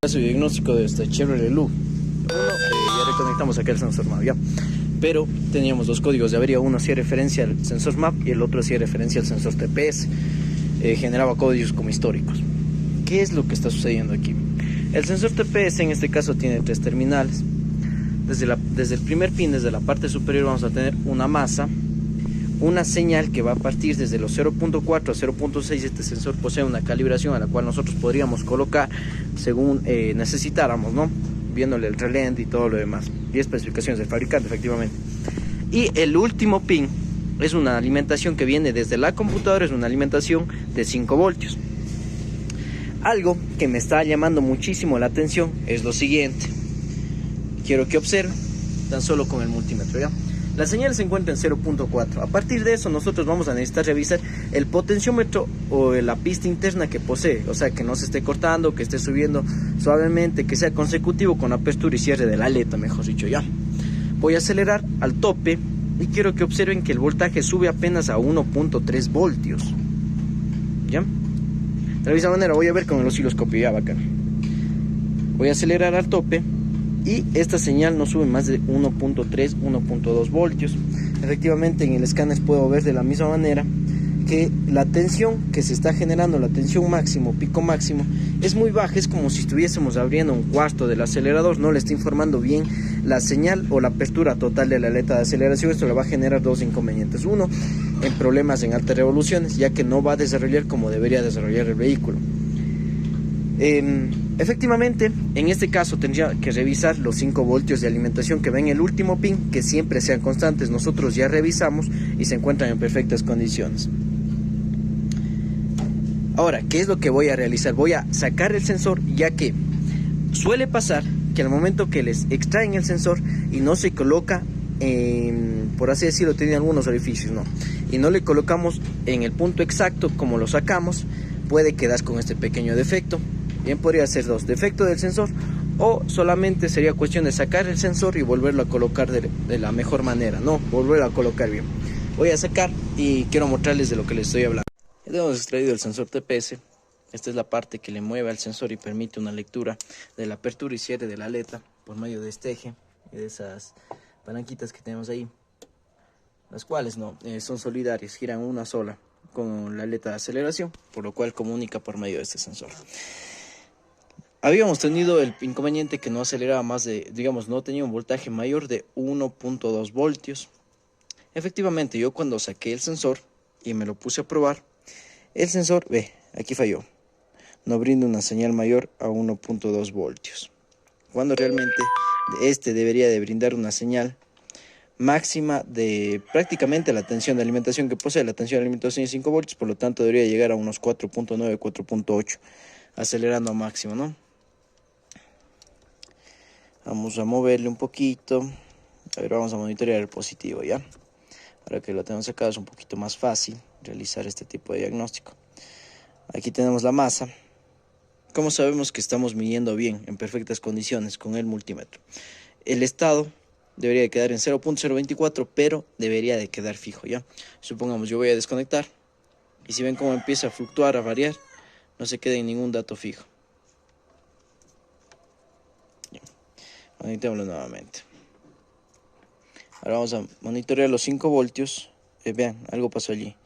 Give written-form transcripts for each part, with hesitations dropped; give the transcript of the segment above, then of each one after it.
Su diagnóstico de este Chevrolet Loop. Ya reconectamos aquí el sensor MAP ya, pero teníamos dos códigos de avería. Uno hacía referencia al sensor MAP y el otro hacía referencia al sensor TPS. Generaba códigos como históricos. ¿Qué es lo que está sucediendo aquí? El sensor TPS en este caso tiene tres terminales. Desde el primer pin, desde la parte superior, vamos a tener una masa, una señal que va a partir desde los 0.4 a 0.6. Este sensor posee una calibración a la cual nosotros podríamos colocar según necesitáramos, ¿no? Viéndole el relente y todo lo demás, y especificaciones del fabricante, efectivamente. Y el último pin es una alimentación que viene desde la computadora, es una alimentación de 5 voltios. Algo que me está llamando muchísimo la atención es lo siguiente. Quiero que observen tan solo con el multímetro, ¿ya? La señal se encuentra en 0.4. A partir de eso nosotros vamos a necesitar revisar el potenciómetro o la pista interna que posee. O sea, que no se esté cortando, que esté subiendo suavemente, que sea consecutivo con apertura y cierre de la aleta, mejor dicho, ya. Voy a acelerar al tope y quiero que observen que el voltaje sube apenas a 1.3 voltios. ¿Ya? De la misma manera voy a ver con el osciloscopio, ya, bacán. Voy a acelerar al tope y esta señal no sube más de 1.3, 1.2 voltios. Efectivamente en el escáner puedo ver de la misma manera que la tensión que se está generando, la tensión máximo, pico máximo, es muy baja. Es como si estuviésemos abriendo un cuarto del acelerador, no le está informando bien la señal o la apertura total de la aleta de aceleración. Esto le va a generar dos inconvenientes. Uno, en problemas en altas revoluciones, ya que no va a desarrollar como debería desarrollar el vehículo. Efectivamente, en este caso tendría que revisar los 5 voltios de alimentación que ven en el último pin, que siempre sean constantes. Nosotros ya revisamos y se encuentran en perfectas condiciones. Ahora, ¿qué es lo que voy a realizar? Voy a sacar el sensor, ya que suele pasar que al momento que les extraen el sensor y no se coloca, por así decirlo, tiene algunos orificios, ¿no? Y no le colocamos en el punto exacto como lo sacamos, puede quedar con este pequeño defecto. Bien, podría ser dos, defecto del sensor, o solamente sería cuestión de sacar el sensor y volverlo a colocar de la mejor manera, no, volverlo a colocar bien. Voy a sacar y quiero mostrarles de lo que les estoy hablando. Ya hemos extraído el sensor TPS. Esta es la parte que le mueve al sensor y permite una lectura de la apertura y cierre de la aleta por medio de este eje y de esas palanquitas que tenemos ahí, las cuales no son solidarias, giran una sola con la aleta de aceleración, por lo cual comunica por medio de este sensor. Habíamos tenido el inconveniente que no aceleraba más de, digamos, no tenía un voltaje mayor de 1.2 voltios. Efectivamente, yo cuando saqué el sensor y me lo puse a probar, el sensor, ve, aquí falló. No brinda una señal mayor a 1.2 voltios. Cuando realmente este debería de brindar una señal máxima de prácticamente la tensión de alimentación que posee. La tensión de alimentación es 5 voltios, por lo tanto debería llegar a unos 4.9, 4.8, acelerando a máximo, ¿no? Vamos a moverle un poquito. A ver, vamos a monitorear el positivo, ¿ya? Ahora que lo tenemos acá es un poquito más fácil realizar este tipo de diagnóstico. Aquí tenemos la masa. ¿Cómo sabemos que estamos midiendo bien, en perfectas condiciones con el multímetro? El estado debería de quedar en 0.024, pero debería de quedar fijo, ¿ya? Supongamos, yo voy a desconectar. Y si ven cómo empieza a fluctuar, a variar, no se queda en ningún dato fijo. Conectémoslo nuevamente. Ahora vamos a monitorear los 5 voltios. Vean, algo pasó allí.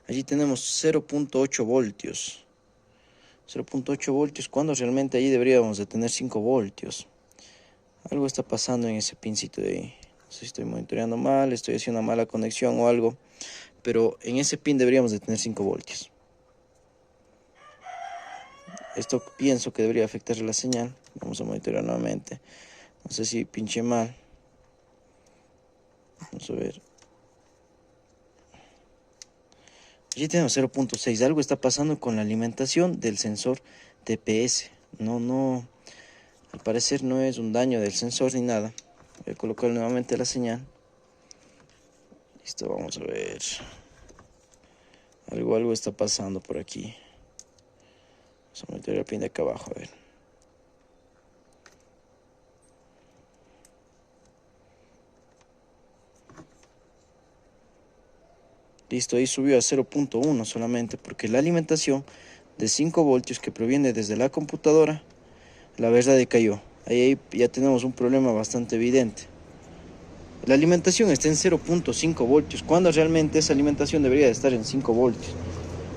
Allí tenemos 0.8 voltios. 0.8 voltios, cuando realmente allí deberíamos de tener 5 voltios. Algo está pasando en ese pincito de ahí. No sé si estoy monitoreando mal, estoy haciendo una mala conexión o algo. Pero en ese pin deberíamos de tener 5 voltios. Esto pienso que debería afectar la señal. Vamos a monitorear nuevamente. No sé si pinché mal. Vamos a ver. Allí tenemos 0.6. Algo está pasando con la alimentación del sensor TPS. No. Al parecer no es un daño del sensor ni nada. Voy a colocar nuevamente la señal. Listo, vamos a ver. Algo está pasando por aquí. Vamos a meter el pin de acá abajo, a ver. Listo, ahí subió a 0.1 solamente, porque la alimentación de 5 voltios que proviene desde la computadora la verdad decayó. Ahí ya tenemos un problema bastante evidente. La alimentación está en 0.5 voltios, cuando realmente esa alimentación debería de estar en 5 voltios.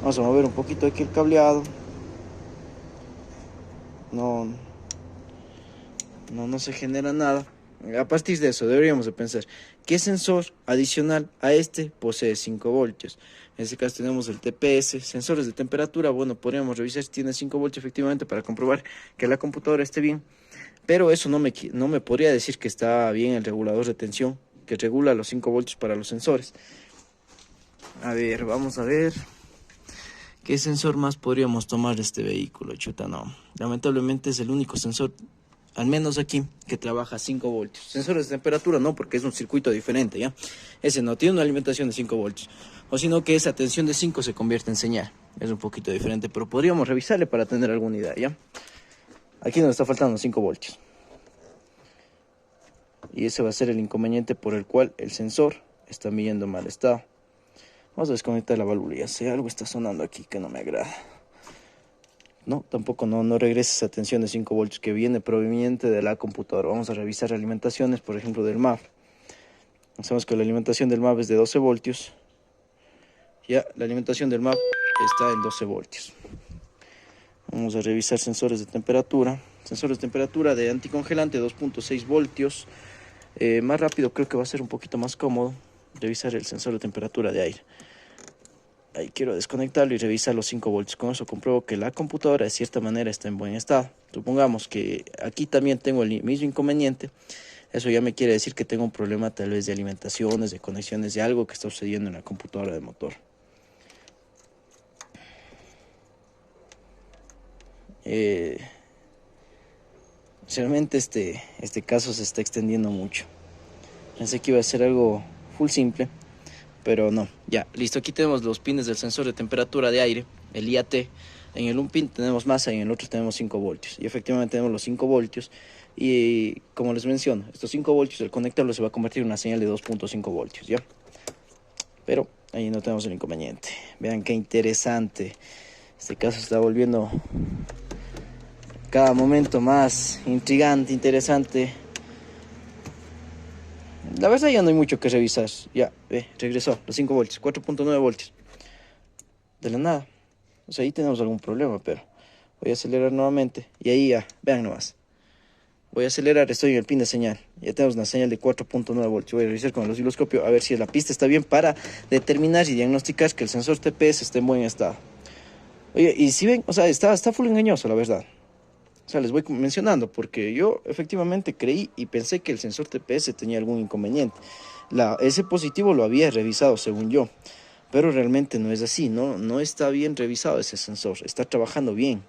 Vamos a mover un poquito aquí el cableado. No se genera nada. A partir de eso deberíamos de pensar qué sensor adicional a este posee 5 voltios. En este caso tenemos el TPS, sensores de temperatura. Bueno, podríamos revisar si tiene 5 voltios efectivamente para comprobar que la computadora esté bien. Pero eso no me podría decir que está bien el regulador de tensión, que regula los 5 voltios para los sensores. A ver, vamos a ver. ¿Qué sensor más podríamos tomar de este vehículo? Chuta, no. Lamentablemente es el único sensor, al menos aquí, que trabaja a 5 voltios. Sensores de temperatura no, porque es un circuito diferente, ¿ya? Ese no tiene una alimentación de 5 voltios. O sino que esa tensión de 5 se convierte en señal. Es un poquito diferente, pero podríamos revisarle para tener alguna idea, ¿ya? Aquí nos está faltando 5 voltios. Y ese va a ser el inconveniente por el cual el sensor está midiendo mal estado. Vamos a desconectar la válvula. Ya sé, algo está sonando aquí que no me agrada. No, tampoco no regresa esa tensión de 5 voltios que viene proveniente de la computadora. Vamos a revisar alimentaciones, por ejemplo, del MAV. Sabemos que la alimentación del MAV es de 12 voltios. Ya, la alimentación del MAV está en 12 voltios. Vamos a revisar sensores de temperatura. Sensores de temperatura de anticongelante 2.6 voltios. Más rápido creo que va a ser un poquito más cómodo revisar el sensor de temperatura de aire. Ahí quiero desconectarlo y revisar los 5 voltios. Con eso compruebo que la computadora de cierta manera está en buen estado. Supongamos que aquí también tengo el mismo inconveniente. Eso ya me quiere decir que tengo un problema tal vez de alimentaciones, de conexiones, de algo que está sucediendo en la computadora de motor. Realmente este caso se está extendiendo mucho. Pensé que iba a ser algo full simple, pero no. Ya, listo. Aquí tenemos los pines del sensor de temperatura de aire, el IAT. En el un pin tenemos masa y en el otro tenemos 5 voltios. Y efectivamente tenemos los 5 voltios. Y como les menciono, estos 5 voltios, el conectarlo se va a convertir en una señal de 2.5 voltios, ¿ya? Pero ahí no tenemos el inconveniente. Vean qué interesante. Este caso se está volviendo cada momento más intrigante, interesante. La verdad ya no hay mucho que revisar. Ya, regresó los 5 voltios, 4.9 voltios. De la nada. O sea, ahí tenemos algún problema, pero voy a acelerar nuevamente. Y ahí ya, vean nomás. Voy a acelerar, estoy en el pin de señal. Ya tenemos una señal de 4.9 voltios. Voy a revisar con el osciloscopio a ver si la pista está bien para determinar y diagnosticar que el sensor TPS esté en buen estado. Oye, y si ven, o sea, está full engañoso, la verdad. O sea, les voy mencionando porque yo efectivamente creí y pensé que el sensor TPS tenía algún inconveniente. Ese positivo lo había revisado según yo, pero realmente no es así, no está bien revisado ese sensor, está trabajando bien.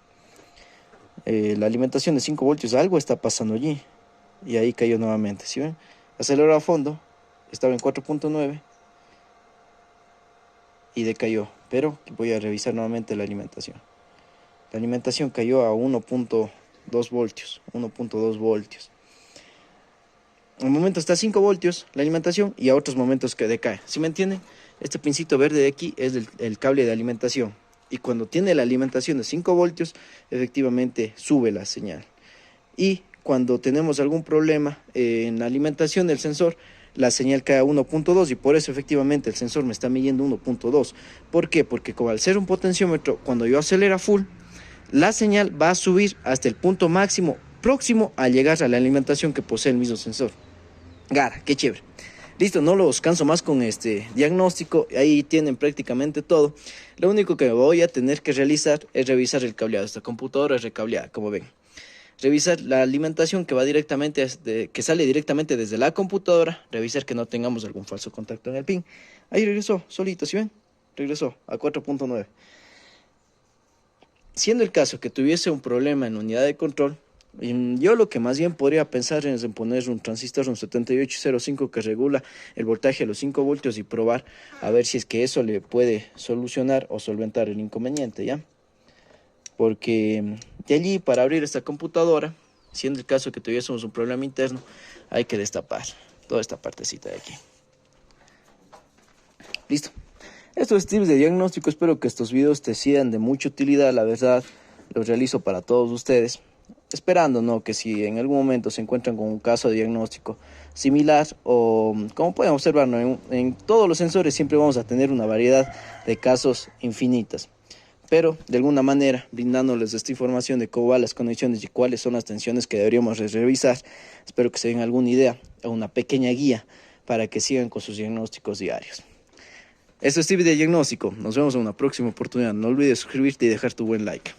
La alimentación de 5 voltios, algo está pasando allí. Y ahí cayó nuevamente, ¿sí ven? Aceleró a fondo, estaba en 4.9 y decayó, pero voy a revisar nuevamente la alimentación. La alimentación cayó a 1.2 voltios, 1.2 voltios. En un momento está a 5 voltios la alimentación y a otros momentos que decae. ¿Sí me entienden? Este pincito verde de aquí es el cable de alimentación. Y cuando tiene la alimentación de 5 voltios, efectivamente sube la señal. Y cuando tenemos algún problema en la alimentación del sensor, la señal cae a 1.2 y por eso efectivamente el sensor me está midiendo 1.2. ¿Por qué? Porque como al ser un potenciómetro, cuando yo acelero full, la señal va a subir hasta el punto máximo próximo a llegar a la alimentación que posee el mismo sensor. Gara, qué chévere. Listo, no los canso más con este diagnóstico. Ahí tienen prácticamente todo. Lo único que voy a tener que realizar es revisar el cableado. Esta computadora es recableada, como ven. Revisar la alimentación que va directamente que sale directamente desde la computadora. Revisar que no tengamos algún falso contacto en el pin. Ahí regresó, solito, ¿sí ven? Regresó a 4.9. Siendo el caso que tuviese un problema en la unidad de control, yo lo que más bien podría pensar es en poner un transistor, un 7805 que regula el voltaje a los 5 voltios y probar a ver si es que eso le puede solucionar o solventar el inconveniente, ¿ya? Porque de allí para abrir esta computadora, siendo el caso que tuviésemos un problema interno, hay que destapar toda esta partecita de aquí. Listo. Estos tips de diagnóstico, espero que estos videos te sean de mucha utilidad, la verdad, los realizo para todos ustedes. esperando, ¿no?, que si en algún momento se encuentran con un caso de diagnóstico similar, o como pueden observar, ¿no?, en todos los sensores siempre vamos a tener una variedad de casos infinitas, pero de alguna manera brindándoles esta información de cómo van las conexiones y cuáles son las tensiones que deberíamos revisar. Espero que se den alguna idea o una pequeña guía para que sigan con sus diagnósticos diarios. Esto es Stevie de Diagnóstico. Nos vemos en una próxima oportunidad. No olvides suscribirte y dejar tu buen like.